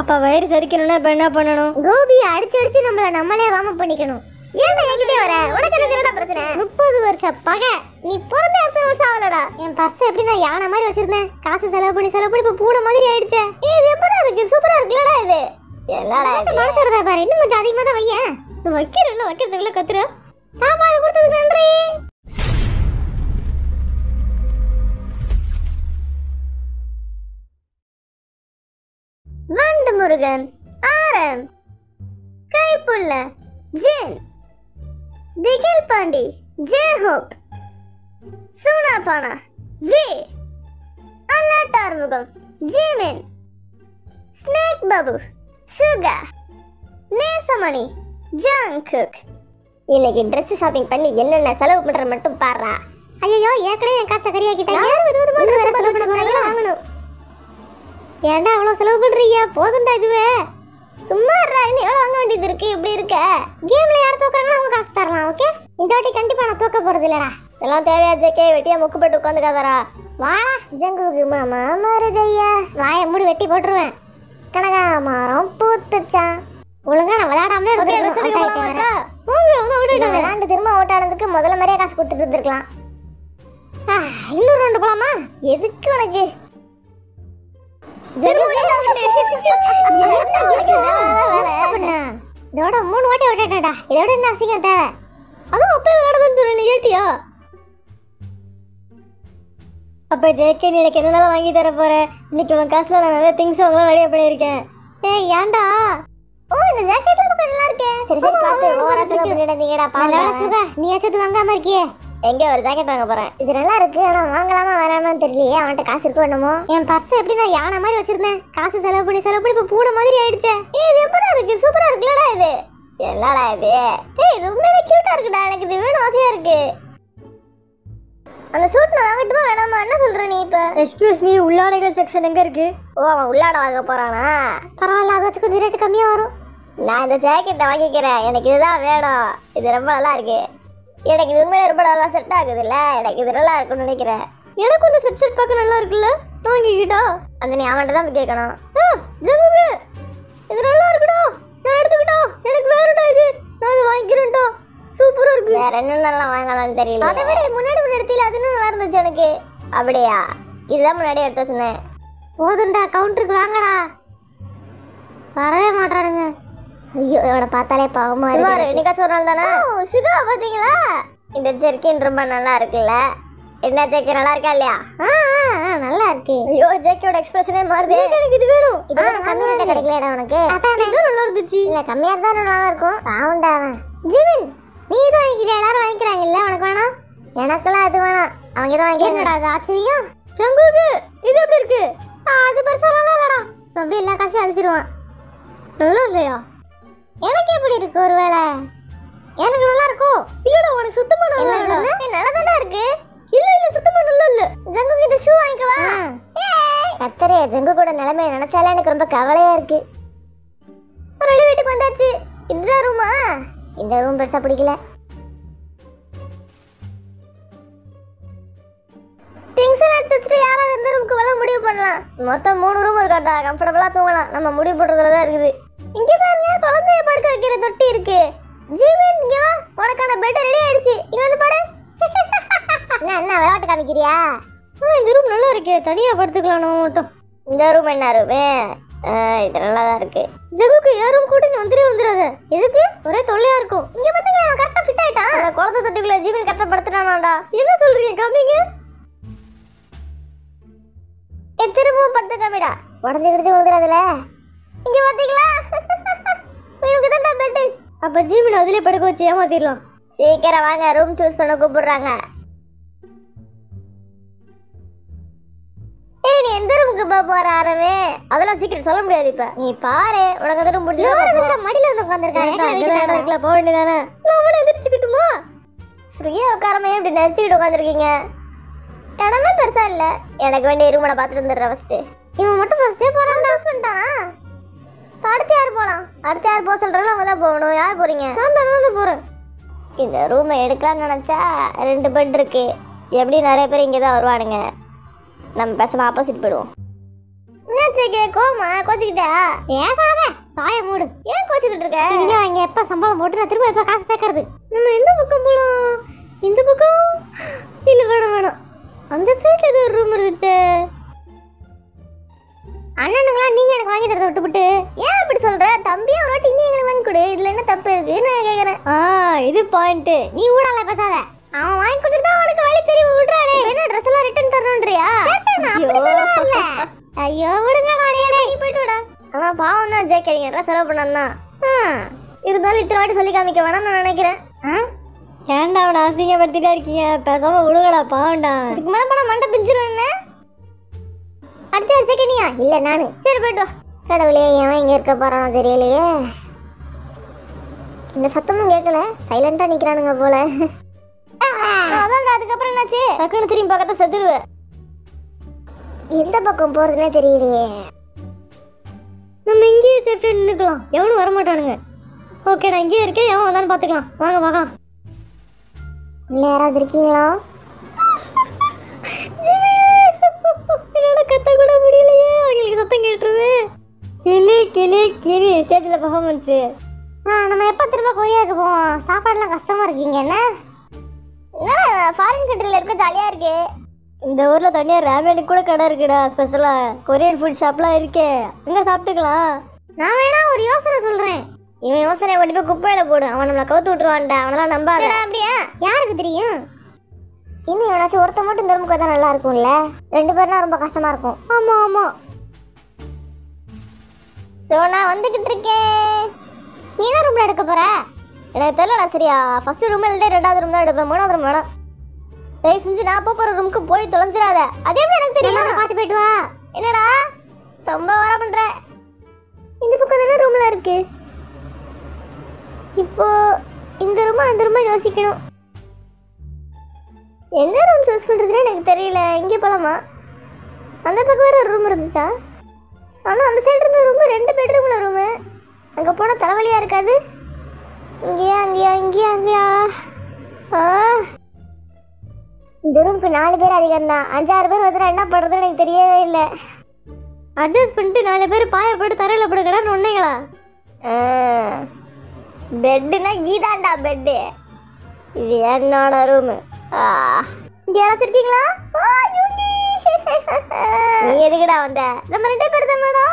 அப்ப வயிறு சரிக்கணும்னா இப்ப என்ன பண்ணணும்? கோபியை அடிச்சு நம்மளே வாம பண்ணிக்கணும். ஏன் என்கிட்டே வர? உனக்கு என்னடா பிரச்சனை? 30 வருஷம் பகை. நீ பிறந்த எத்தனை வருஷம் ஆகலடா? என் பர்ஸ் எப்படி நான் யானை மாதிரி வச்சிருந்தேன், காசு செலவு பண்ணி இப்ப பூனை மாதிரி ஆயிடுச்சே. இது எப்படா இருக்கு? சூப்பரா இருக்குல்லடா இது. என்னடா மனசுறதா பாரு, இன்னும் கொஞ்சம் அதிகமா தான் வையேன். வைக்கிறேன்ல, வைக்கிறதுக்குள்ள கத்துற. சாப்பாடு கொடுத்ததுக்கு நன்றி. வண்டு முருகன், ஆரம், Kaipulla, Jin, Thigil Pandi, J Hope, Soonapaana, V, Allattarmugam, Jimin, snake Babu, Suga, Nesamani, Jungkook. இன்னைக்கு ட்ரெஸ் ஷாப்பிங் பண்ணி என்னென்ன செலவு பண்ற மட்டும் பாறா. ஐயோ, ஏற்கனவே என் காசை கரியாக்கிட்டாங்க. வாங்கணும். ஏன்டா அவ்வளவு செலவு பண்றீங்க? போதும்டா இதுவே. சும்மா இன்னும் எவ்வளவு வாங்க வேண்டியது இருக்கு. இப்படி இருக்க கேம்ல யார் தோக்குறாங்களோ அவங்க காசு தரலாம். ஓகே, இந்த வாட்டி கண்டிப்பா நான் தோக்க போறது இல்லடா. இதெல்லாம் தேவையா ஜெகே? வெட்டியா முக்கு போட்டு உட்காந்துக்காதரா. வாடா ஜங்குக்கு மாமா மருதையா. வாயை மூடி வெட்டி போட்டுருவேன். கனகாமரம் பூத்துச்சான். ஒழுங்கா நான் விளையாடாமலே விளையாண்டு திரும்ப ஓட்டானதுக்கு முதல்ல மாதிரியே காசு கொடுத்துட்டு இருந்திருக்கலாம். இன்னும் 2 போலாமா? எதுக்கு உனக்கு? இதோட 3 வாட்டி விட்டுட்டா. இதோட என்ன அசிங்கம் தேவை? அதுவும் அப்பவே விளையாடுதுன்னு சொல்லி கேட்டியா? அப்ப ஜேகே நீ எனக்கு என்னெல்லாம் வாங்கி தர போற? இன்னைக்கு உன் காசுல நான் நிறைய திங்ஸ் வாங்கலாம் ரெடியா பண்ணியிருக்கேன். ஏய் ஏன்டா? ஓ, இந்த ஜாக்கெட்ல பக்கம் நல்லா இருக்கே. சரி பார்த்து ஓவரா செலவு பண்ணிடாதீங்கடா. பாலோட சுகா, நீ ஏச்சது வாங்காம இருக்கியே. எங்க ஒரு ஜாக்கெட் வாங்க போறேன். இது நல்லா இருக்கு, ஆனா வாங்கலாமா வேணாமான்னு தெரியலையே. அவன்கிட்ட காசு இருக்கோ என்னமோ. என் பர்ஸ் எப்படி நான் யானை மாதிரி வச்சிருந்தேன், காசு செலவு பண்ணி இப்ப பூனை மாதிரி ஆயிடுச்சே. இது எப்படா இருக்கு? சூப்பரா இருக்குல்லடா இது. என்னடா இது? இது உண்மையிலே கியூட்டா இருக்குடா. எனக்கு இது வேணும், ஆசையா இருக்கு. அந்த ஷூட் நான் வாங்கட்டுமா வேணாமா? என்ன சொல்ற நீ இப்ப? எக்ஸ்கியூஸ் மீ, உள்ளாடைகள் செக்ஷன் எங்க இருக்கு? ஓ, அவன் உள்ளாட வாங்க போறானா? பரவாயில்ல, அதை வச்சு கொஞ்சம் ரேட்டு கம்மியா வரும். நான் இந்த ஜாக்கெட்டை வாங்கிக்கிறேன். எனக்கு இதுதான் வேணும். இது ரொம்ப நல்லா இருக்கு. எனக்கு இது உண்மையிலே ரொம்ப நல்லா செட் ஆகுது இல்ல. எனக்கு இது நல்லா இருக்கும்னு நினைக்கிறேன். எனக்கு இந்த செட் பார்க்க நல்லா இருக்குல்ல, வாங்கிக்கிட்டா? அந்த நீ அவன்கிட்ட தான் கேட்கணும். ஜங்குக்கு இது நல்லா இருக்குடா, நான் எடுத்துக்கிட்டா. எனக்கு வேறடா இது, நான் இதை வாங்கிக்கிறேன்டா. சூப்பரா இருக்கு. வேற என்ன நல்லா வாங்கலாம்னு தெரியல. அதை விட முன்னாடி எடுத்தீல அது இன்னும் நல்லா இருந்துச்சு எனக்கு. அப்படியா? இதுதான் முன்னாடி எடுத்து வச்சிருந்தேன். போதும்டா, கவுண்டருக்கு வாங்கடா. வரவே மாட்டானுங்க. ஐயோ, இவனை பார்த்தாலே பாவமா இருக்கு. இன்னைக்காச்சும் ஒரு நாள் தானே. சுகா பாத்தீங்களா? இந்த ஜெர்கின் ரொம்ப நல்லா இருக்குல்ல. என்ன ஜெர்கி நல்லா இருக்கா இல்லையா? நல்லா இருக்கு. ஐயோ, ஜெர்கியோட எக்ஸ்பிரஷனே மாறுது. எனக்கு இது வேணும். இது கம்மியா ரேட்ல கிடைக்கலடா உனக்கு. அதான் இது நல்லா இருந்துச்சு. இல்ல கம்மியா இருந்தா நல்லா இருக்கும். பாவுண்டா அவன். ஜிமின், நீ தான் வாங்கிக்கிற. எல்லாரும் வாங்கிக்கிறாங்கல்ல, உனக்கு வேணாம்? எனக்கெல்லாம் அது வேணாம். அவங்க தான் வாங்கி. என்னடா அது ஆச்சரியம்? ஜங்குக்கு இது எப்படி இருக்கு? அது பெருசா நல்லா இல்லடா. அப்படியே எல்லா காசையும் அழிச்சிருவான். நல்லா இல்லையா? எனக்கு எப்படி இருக்கு? ஒருவேளை எனக்கு நல்லா இருக்கும். இல்லடா, உனக்கு சுத்தமா நல்லா இல்ல. நல்லா தானே இருக்கு. இல்ல சுத்தமா நல்லா இல்ல. ஜங்குக்கு இந்த ஷூ வாங்கிக்கவா? கத்தரே, ஜங்கு கூட நிலைமையை நினைச்சாலே எனக்கு ரொம்ப கவலையா இருக்கு. ஒரு வழி வீட்டுக்கு வந்தாச்சு. இதுதான் ரூமா? இந்த ரூம் பெருசா பிடிக்கல. திங்ஸ் எல்லாம் எடுத்து வச்சுட்டு யாராவது இந்த ரூமுக்கு வர முடிவு பண்ணலாம். மொத்தம் 3 ரூம் இருக்காட்டா. கம்ஃபர்டபுளா தூங்கலாம். நம்ம முடிவு போடுறதுல தான் இருக்குது. இங்க பாருங்க, குழந்தைய படுக்க வைக்கிற தொட்டி இருக்கு. ஜீவன் இங்க வா, உனக்கான பெட் ரெடி ஆயிடுச்சு. இங்க வந்து படு. என்ன விளையாட்டு காமிக்கிறியா? இந்த ரூம் நல்லா இருக்கு, தனியா படுத்துக்கலாம் நம்ம மட்டும். இந்த ரூம் என்ன ரூம்? இது நல்லா தான் இருக்கு. ஜங்குக்கு ஏன் ரூம் கூட நீ வந்துடாத. எதுக்கு? ஒரே தொல்லையா இருக்கும். இங்க பாத்தீங்க, அவன் கரெக்டா ஃபிட் ஆயிட்டான். அந்த குழந்தை தொட்டிக்குள்ள ஜீவன் கரெக்டா படுத்துட்டானாடா. என்ன சொல்றீங்க? காமிங்க. திரும்பவும் படுத்து காமிடா. உடஞ்சு கிடிச்சு விழுந்துடாதுல. இங்க பாத்தீங்களா? எனக்கு தான் பெட். அப்ப ஜீவன் அதிலே படுக்க வச்சு ஏமாத்திடலாம். சீக்கிரம் வாங்க, ரூம் சூஸ் பண்ண கூப்பிடுறாங்க. ஏய், நீ எந்த ரூமுக்கு போற ஆரவே? அதெல்லாம் சீக்கிரம் சொல்ல முடியாது. இப்ப நீ பாரு, உனக்கு அந்த ரூம் பிடிச்சிருக்கு. மடியில வந்து உட்கார்ந்திருக்காங்க. போக வேண்டியதானே? நான் உடனே எந்திரிச்சுக்கிட்டுமா? ஃப்ரீயா உட்காரமே இப்படி நெரிச்சுக்கிட்டு உட்காந்துருக்கீங்க. இடமே பெருசா இல்ல. எனக்கு வேண்டிய ரூமை பார்த்துட்டு வந்துடுறேன் ஃபர்ஸ்ட். இவன் மட்டும் ஃபர்ஸ்டே போறான். பண்ணிட்டானா? அடுத்து யார் போலாம்? அடுத்து யார் போக சொல்றாங்களோ அவங்க தான் போகணும். யார் போறீங்க? நான் தான் போறேன். இந்த ரூமை எடுக்கலாம்னு நினைச்சா 2 பெட் இருக்கு. எப்படி நிறைய பேர் இங்கே தான் வருவானுங்க. நம்ம பேசாம ஆப்போசிட் போயிடுவோம். என்னாச்சு? ஜெகே கோமா கோச்சிக்கிட்டா பேசாத வாய மூடு ஏன் கோச்சிக்கிட்டு இருக்க இனிமே அவங்க எப்ப சம்பளம் போட்டு நான் திரும்ப எப்ப காசு சேர்க்கறது நம்ம எந்த பக்கம் போலாம் இந்த பக்கம் இல்ல வேணாம் அந்த சைடுல ஏதோ ஒரு ரூம் இருந்துச்சு அண்ணனுங்களா நீங்க எனக்கு வாங்கி தரத விட்டுவிட்டு ஏன் அப்படி சொல்ற தம்பியா ஒரு வாட்டி நீ எங்களுக்கு வாங்கி கொடு இதுல என்ன தப்பு இருக்கு நான் கேக்குறேன் இது பாயிண்ட் நீ ஊடால பேசாத அவன் வாங்கி கொடுத்தா அவனுக்கு வழி தெரியும் விடுறானே என்ன Dress எல்லாம் ரிட்டர்ன் தரணும்ன்றியா நான் அப்படி சொல்ல வரல ஐயோ விடுங்க நானே நீ போய்ட்டு வாடா ஆனா பாவம் தான் ஜெகே நீங்க Dress செலவு பண்ணனா இருந்தாலும் இத்தனை வாட்டி சொல்லி காமிக்க வேணாம் நான் நினைக்கிறேன் ஏன்டா அவனை அசிங்கப்படுத்திட்டே இருக்கீங்க பேசாம விடுங்கடா பாவண்டா இதுக்கு மேல போனா மண்டை பிஞ்சிருவேன் அடுத்த செகண்டியா இல்ல நானு சரி போய்ட்டு வா கடவுளே ஏன் இங்க இருக்க போறானோ தெரியலையே இந்த சத்தமும் கேட்கல சைலண்டா நிக்கிறானுங்க போல அதான்டா அதுக்கப்புறம் என்னாச்சு டக்குனு திரும்பி பக்கத்தை செத்துருவேன் எந்த பக்கம் போறதுன்னே தெரியலையே நம்ம இங்கேயே சேஃப்டியா நின்னுக்கலாம் எவனும் வரமாட்டானுங்க ஓகே நான் இங்கேயே இருக்கேன் எவன் வந்தான்னு பாத்துக்கலாம் வாங்க பார்க்கலாம் உள்ள யாராவது இருக்கீங்களா என்னால கத்த கூட முடியலையே அவங்களுக்கு சத்தம் கேட்டுருவே கிளி ஸ்டேஜ்ல பெர்ஃபார்மன்ஸ் நம்ம எப்போ திரும்ப கொரியாவுக்கு போவோம் சாப்பாடுலாம் கஷ்டமா இருக்கீங்க என்ன ஃபாரின் கண்ட்ரில இருக்க ஜாலியா இருக்கு இந்த ஊர்ல தனியா ரேமனுக்கு கூட கடை இருக்குடா ஸ்பெஷலா கொரியன் ஃபுட் ஷாப்லாம் இருக்கே அங்க சாப்பிட்டுக்கலாம் நான் வேணா ஒரு யோசனை சொல்றேன் இவன் யோசனை கொண்டு போய் குப்பையில போடு அவன் நம்மளை கவுத்து விட்டுருவான்டா அவனெல்லாம் நம்பாத அப்படியா யாருக்கு தெரியும் இன்னும் எவனாச்சும் ஒருத்த மட்டும் இந்த ரூமுக்கு தான் நல்லா இருக்கும்ல 2 பேர்னா ரொம்ப கஷ்டமா இருக்கும் ஆமா நான் வந்துகிட்டு இருக்கேன் நீ என்ன ரூம்ல எடுக்க போற எனக்கு தெரியலடா சரியா ஃபர்ஸ்ட் ரூம் இல்ல 2வது ரூம் தான் எடுப்பேன் 3வது ரூம் வேணாம் தயவு செஞ்சு நான் போற ரூமுக்கு போய் தொலைஞ்சிடாத அதே எப்படி எனக்கு தெரியல பார்த்து போயிட்டு வா என்னடா ரொம்ப வர பண்ற இந்த பக்கம் தானே ரூம்ல இருக்கு இப்போ இந்த ரூமா அந்த ரூமா யோசிக்கணும் எந்த ரூம் சூஸ் பண்றதுன்னு எனக்கு தெரியல இங்கே போலாமா அந்த பக்கம் வேற ஒரு ரூம் இருந்துச்சா ஆனா அந்த சைடு இருந்த ரூம் 2 பெட்ரூம்ல ரூம் அங்க போனா தலைவலியா இருக்காது இங்கேயா இந்த ரூமுக்கு 4 பேர் அதிகம் தான் 5-6 பேர் வந்து என்ன பண்றதுன்னு எனக்கு தெரியவே இல்லை அட்ஜஸ்ட் பண்ணிட்டு 4 பேர் பாய போட்டு தரையில படுக்கடான்னு ஒன்னீங்களா பெட்டுனா ஈதாண்டா பெட்டு இது என்னோட ரூமு இங்க யாராச்சும் இருக்கீங்களா நீ எதுக்குடா வந்த நம்ம 2 பேர் தானடா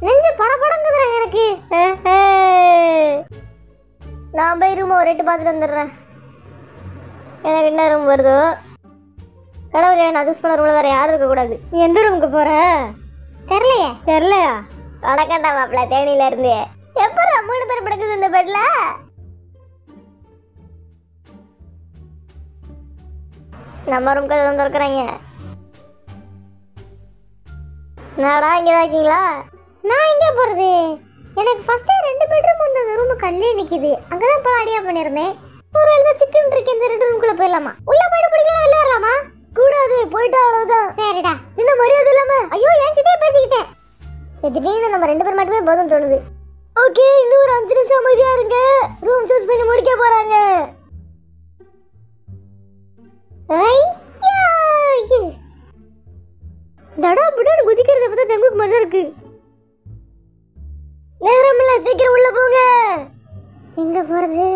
நெஞ்சு படபடங்குதுடா எனக்கு நான் போய் ரூம் ஒரு 8 பார்த்துட்டு வந்துடுறேன் எனக்கு என்ன ரூம் வருதோ கடவுளே நான் சூஸ் பண்ண ரூம்ல வேற யாரும் இருக்கக்கூடாது நீ எந்த ரூமுக்கு போற தெரியலையா வணக்கண்டா மாப்பிள்ள தேனியில இருந்து எப்படா 3 பேர் படுக்குது இந்த பெட்ல நம்ம ரூம் கதை வந்து திறக்கிறாங்க நாடா இங்கதான் இருக்கீங்களா நான் எங்க போறது எனக்கு ஃபர்ஸ்ட் 2 பெட்ரூம் இருந்த ரூம் கல்லே நிக்குது அங்கதான் போல ஐடியா பண்ணிருந்தேன் ஒரு வேளை சிக்கன் இருக்கு இந்த 2 ரூமுக்குள்ள போயிடலாமா உள்ள போயிட பிடிக்கலாம் வெளில வரலாமா கூடாது போயிட்டா அவ்வளவுதான் சரிடா இன்னும் மரியாதை இல்லாம ஐயோ என்கிட்டயே பேசிக்கிட்டேன் திடீர்னு நம்ம 2 பேர் மட்டுமே போதும் தோணுது ஓகே இன்னும் ஒரு 5 நிமிஷம் அமைதியா இருங்க ரூம் சூஸ் பண்ணி முடிக்க போறாங்க தடா புடான்னு குதிக்கிறத பார்த்தா ஜங்குக்கு மாதிரி இருக்கு நேரம் இல்ல சீக்கிரம் உள்ள போங்க எங்க போறது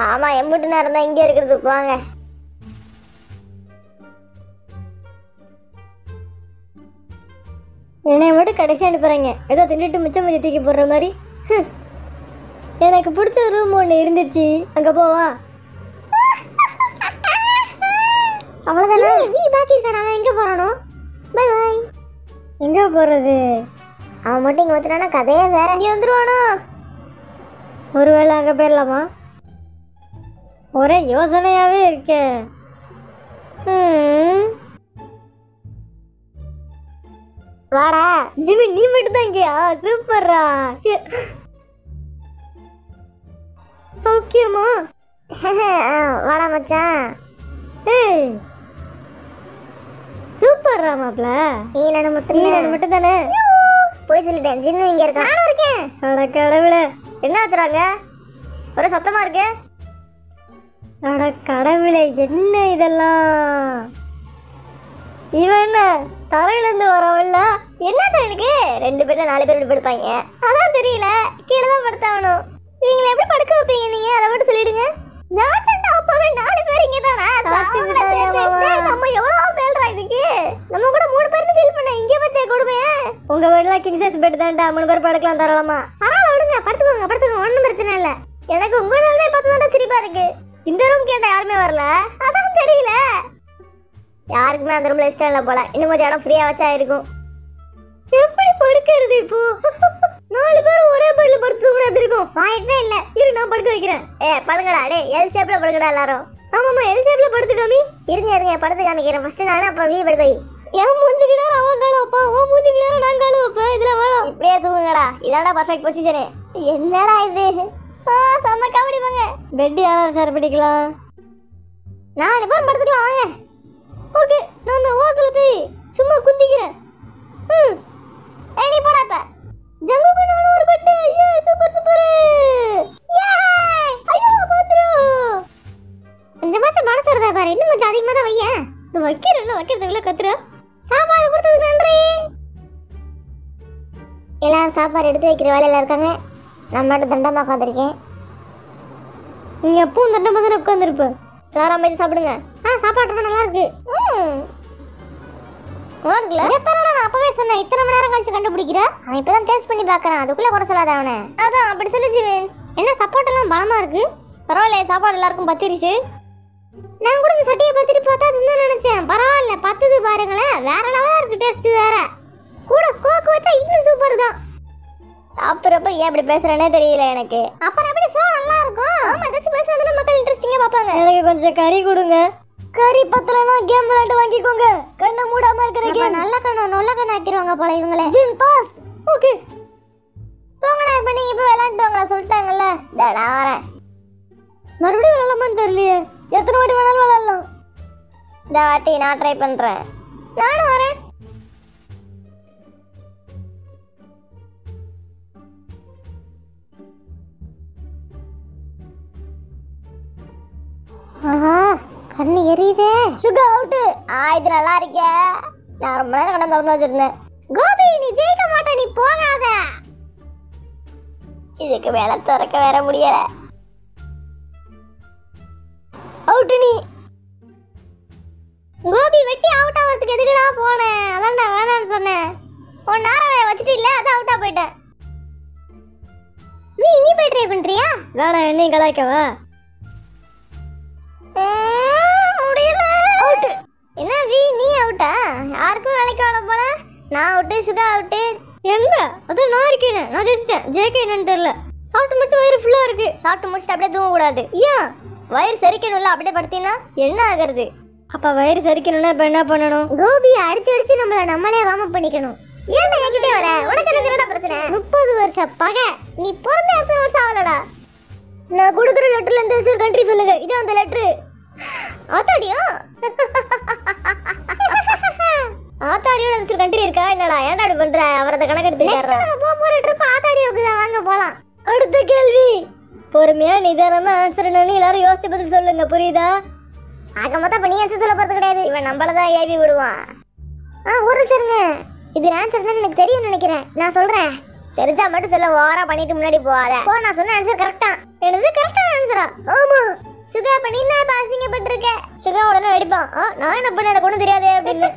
ஆமா எம்பிட்டு நேரம் தான் இங்கே இருக்கிறது வாங்க என்னை மட்டும் கடைசி அனுப்புறாங்க ஏதோ தின்னுட்டு மிச்சம் மிச்சம் தூக்கி போடுற மாதிரி எனக்கு பிடிச்ச ரூம் ஒன்று இருந்துச்சு அங்கே போவா அவ்வளோதானே நீ பாக்கி இருக்கான அவன் எங்கே போகிறானோ பை பாய் எங்கே போகிறது அவன் மட்டும் இங்கே வந்துட்டானா கதையே வேற இங்கே வந்துடுவானோ ஒருவேளை அங்கே போயிடலாமா ஒரே யோசனையாகவே இருக்கே வாடா ஜிமி நீ மட்டும் தான் இங்கேயா சூப்பர்ரா சௌக்கியமா வாடா மச்சான் ஏய் சூப்பர்ரா மாப்ள நீ மட்டும் தானே போய் சொல்லிட்டேன் ஜின்னு இங்க இருக்கான் நானும் இருக்கேன் அட கடவுளே என்ன ஆச்சுறாங்க ஒரே சத்தமா இருக்கு அட கடவுளே என்ன இதெல்லாம் இவன் என்ன தரையில இருந்து வரவல்ல? என்ன இவளுக்கு 2 பேர்ல 4 பேர் இப்படி படுப்பாங்க? அதான் தெரியல, கீழே தான் படுத்தாகணும். இவங்களை எப்படி படுக்க வைப்பீங்க நீங்க? அதை மட்டும் சொல்லிடுங்க. அப்பவே 4 பேர் இங்க தானே. நம்ம எவ்வளவு மேல்றா இதுக்கு? நம்ம கூட 3 பேர்னு ஃபீல் பண்ண, இங்க பத்திய கொடுமையே. உங்க வீட்டுல கிங் சைஸ் பெட் தான்டா, 3 பேர் படுக்கலாம் தாராளமா. பரவாயில்ல விடுங்க, படுத்துக்கோங்க, ஒண்ணும் பிரச்சனை இல்ல. எனக்கு உங்க நிலைமை பார்த்து தான் சிரிப்பா இருக்கு. இந்த ரூம் கேட்ட யாருமே வரல, அதான் தெரியல. யாருக்குமே அந்த ரூம்ல இஷ்டம் இல்ல போல. இன்னும் கொஞ்சம் இடம் ஃப்ரீயா வச்சா இருக்கும். எப்படி படுக்கிறது இப்போ? 4 பேர் ஒரே பெட்ல படுத்துங்க எப்படி இருக்கும்? வாய்ப்பே இல்ல. இரு நான் படுக்க வைக்கிறேன். படுங்கடா. டேய் எல் ஷேப்ல படுங்கடா எல்லாரும். ஆமாமா எல் ஷேப்ல படுத்து காமி. இருங்க படுத்து காமிக்கிறேன். ஃபர்ஸ்ட் நானே அப்புறம் வீ படுக்க வை. என் மூஞ்சிக்கு நேரம் அவன் கால வைப்பா, உன் மூஞ்சிக்கு நேரம் நான் கால வைப்பேன். இதுல வேணும். இப்படியே தூங்குங்கடா. இதாடா பர்ஃபெக்ட் பொசிஷன். என்னடா இது? செம்ம காமெடி வாங்க. பெட் யாராவது ஷேர் பண்ணிக்கலாம்? 4 பேர் படுத்துக்கலாம் வாங்க. ஓகே, நான் அந்த ஓரத்துல போய் சும்மா குந்திக்கிறேன். நீ போடா இப்ப. ஜங்குக்கு நானும் ஒரு பெட். ஏ சூப்பர். ஏ ஐயோ பாத்ரா. கொஞ்சமாச்சும் மனசு வருதா பாரு. இன்னும் கொஞ்சம் அதிகமா தான் வையேன். இந்த வைக்கிறதுக்குள்ள கத்துற. சாப்பாடு கொடுத்ததுக்கு நன்றி. எல்லாம் சாப்பாடு எடுத்து வைக்கிற வேலையில இருக்காங்க. நான் மட்டும் தண்டமா உட்காந்துருக்கேன். நீ எப்பவும் தண்டமா தானே உட்காந்துருப்ப. எல்லாரும் போய் சாப்பிடுங்க. சாப்பாடு ரொம்ப நல்லா இருக்கு. நான் அப்பவே சொன்னேன், இத்தனை மணி நேரம் கழிச்சு கண்டுபிடிக்கிற. அவன் இப்பதான் டேஸ்ட் பண்ணி பாக்குறான், அதுக்குள்ள குறை சொல்லாத அவனை. அதான் அப்படி சொல்லு ஜீவன். என்ன சப்போர்ட் எல்லாம் பலமா இருக்கு. பரவாயில்ல, சாப்பாடு எல்லாருக்கும் பத்திருச்சு. நான் கூட இந்த சட்டியை பத்திட்டு பார்த்தா தான் நினைச்சேன். பரவாயில்ல, பத்துது பாருங்களேன். வேற லெவலா இருக்கு டேஸ்ட். வேற கூட கோக்கு வச்சா இன்னும் சூப்பர் தான். சாப்பிட்றப்ப ஏன் இப்படி பேசுறேனே தெரியல எனக்கு. அப்புறம் எப்படி ஷோ நல்லா இருக்கும். ஆமா, ஏதாச்சும் பேசுறதுல மக்கள் இன்ட்ரெஸ்டிங்கா பார்ப்பாங்க. எனக்கு கொஞ்சம் கறி கொடுங்க. கறி பத்தலனா கேம் விளையாட்டு வாங்கிக்கோங்க. கண்ணை மூடாம இருக்கிற கேம். நல்ல கண்ணு ஆக்கிடுவாங்க போல இவங்களே. ஜின் பாஸ். ஓகே போங்கடா. இப்ப நீங்க இப்ப விளையாண்டுவாங்களா சொல்லிட்டாங்கல்ல. நான் வரேன். மறுபடியும் விளையாடலாமான்னு தெரியலையே. எத்தனை வாட்டி வேணாலும் விளையாடலாம். இந்த வாட்டி நான் ட்ரை பண்றேன். நானும் வரேன். கண்ணு எரியுதே. Sugar out. இது நல்லா இருக்கே. நான் ரொம்ப நேரம் கடை திறந்து வச்சிருந்தேன். கோபி நீ ஜெயிக்க மாட்ட, நீ போகாத. இதுக்கு வேலை திறக்க வேற முடியல. அவுட் நீ. கோபி வெட்டி அவுட் ஆகிறதுக்கு எதுக்குடா போனேன்? அதான்டா வேணான்னு சொன்னேன். உன் நேரம் வச்சுட்டு இல்ல, அதான் அவுட்டா போயிட்டேன். நீ போய் ட்ரை பண்றியா? வேணாம், என்னையும் கலாய்க்கவா? என்ன நீ அவுட்டா? யாருக்கும் வேலைக்கு வர போல. நான் அவுட்டு, சுகா அவுட்டு. எங்க? அதான் நான் இருக்கேன். நான் ஜெயிச்சிட்டேன். ஜெயிக்க என்னன்னு தெரியல. சாப்பிட்டு முடிச்சு வயிறு ஃபுல்லா இருக்கு. சாப்பிட்டு முடிச்சுட்டு அப்படியே தூங்க கூடாது. ஏன்? வயிறு செரிக்கணும்ல. அப்படியே படுத்தினா என்ன ஆகுறது? அப்ப வயிறு செரிக்கணும்னா இப்ப என்ன பண்ணணும்? கோபியை அடிச்சு நம்மளே வார்ம் அப் பண்ணிக்கணும். ஏன்டா என்கிட்ட வர? உனக்கு என்னடா பிரச்சனை? 30 வருஷம் பகை. நீ பிறந்த எத்தனை வருஷம் ஆகலடா? நான் கொடுக்குற லெட்டர்ல இருந்து ஒரு கண்ட்ரி சொல்லுங்க. இது அந்த லெட்டர். ஆத்தாடியா? ஆத்தாடியோட ஒரு கண்ட்ரி இருக்கா? என்னடா ஏன்டா அப்படி பண்ற? அவரத கணக்கு எடுத்துக்காரா? நம்ம போற ட்ரிப் ஆத்தாடியோக்கு தான். வாங்க போலாம். அடுத்த கேள்வி. பொறுமையா நிதானமா ஆன்சர் என்னன்னு எல்லாரும் யோசிச்சு பதில் சொல்லுங்க. புரியுதா? ஆக மொத்தம் இப்ப நீ ஆன்சர் சொல்ல போறது கிடையாது. இவன் நம்மளதான் ஏவி விடுவான். ஒரு நிமிஷம் இருங்க. இது ஆன்சர் தான் எனக்கு தெரியும்னு நினைக்கிறேன். நான் சொல்றேன். தெரிஞ்சா மட்டும் சொல்ல. ஓவரா பண்ணிட்டு முன்னாடி போகாத. நான் சொன்ன ஆன்சர் கரெக்டா? என்னது கரெக்டான ஆன்சரா? ஆமா. சுகா பண்ணி நான் பாசிங்கப்பட்டிருக்க. சுகா உடனே வெடிப்பான். நான் என்ன பண்ண, எனக்கு ஒன்றும் தெரியாது அப்படின்னு.